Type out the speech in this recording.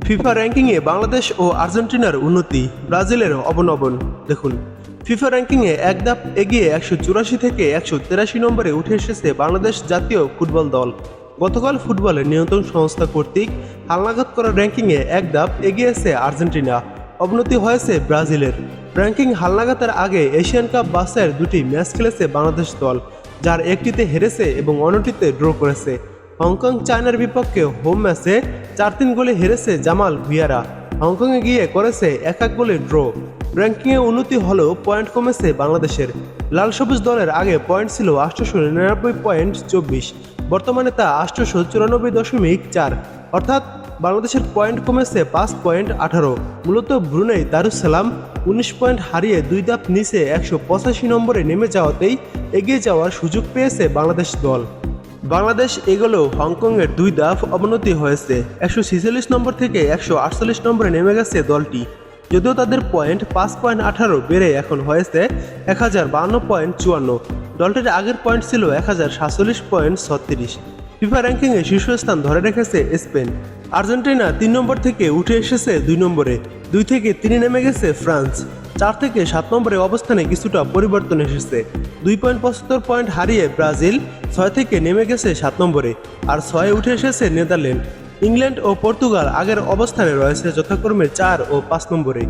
FIFA র্যাঙ্কিংয়ে বাংলাদেশ ও আর্জেন্টিনার উন্নতি, ব্রাজিলের অবনমন। দেখুন, ফিফা র্যাঙ্কিংয়ে এক ধাপ এগিয়ে 184 থেকে 183 নম্বরে উঠে এসেছে বাংলাদেশ জাতীয় ফুটবল দল। গতকাল ফুটবলের নিয়ন্ত্রণ সংস্থা কর্তৃক হালনাগাদ করা র্যাঙ্কিংয়ে এক ধাপ এগিয়েছে আর্জেন্টিনা, অবনতি হয়েছে ব্রাজিলের। র্যাঙ্কিং হালনাগাদের আগে এশিয়ান কাপ বাছাইয়ের দুটি ম্যাচ খেলেছে বাংলাদেশ দল, যার একটিতে হেরেছে এবং অন্যটিতে ড্র করেছে। হংকং চায়নার বিপক্ষে হোম ম্যাচে 4-3 গোলে হেরেছে জামাল ভিয়েরা। হংকংয়ে গিয়ে করেছে 1-1 গোলে ড্র। র্যাঙ্কিংয়ে উন্নতি হলেও পয়েন্ট কমেছে বাংলাদেশের। লাল সবুজ দলের আগে পয়েন্ট ছিল 899.24, বর্তমানে তা 894.4, অর্থাৎ বাংলাদেশের পয়েন্ট কমেছে 5.18। মূলত ব্রুনেই দারুসালাম 19 পয়েন্ট হারিয়ে 2 ধাপ নিচে 185 নম্বরে নেমে যাওয়াতেই এগিয়ে যাওয়ার সুযোগ পেয়েছে বাংলাদেশ দল। বাংলাদেশ এগোলেও হংকংয়ের 2 ধাপ অবনতি হয়েছে। 146 নম্বর থেকে 148 নম্বরে নেমে গেছে দলটি, যদিও তাদের পয়েন্ট 5.18 বেড়ে এখন হয়েছে 1052.54। দলটির আগের পয়েন্ট ছিল 1047.36। ফিফা র্যাঙ্কিংয়ে শীর্ষস্থান ধরে রেখেছে স্পেন। আর্জেন্টিনা 3 নম্বর থেকে উঠে এসেছে 2 নম্বরে, 2 থেকে 3 নেমে গেছে ফ্রান্স। 4 থেকে 7 নম্বরে অবস্থানে কিছুটা পরিবর্তন এসেছে। 2.75 পয়েন্ট হারিয়ে ব্রাজিল 6 থেকে নেমে গেছে 7 নম্বরে, আর 6 উঠে এসেছে নেদারল্যান্ড। ইংল্যান্ড ও পর্তুগাল আগের অবস্থানে রয়েছে যথাক্রমে 4 ও 5 নম্বরে।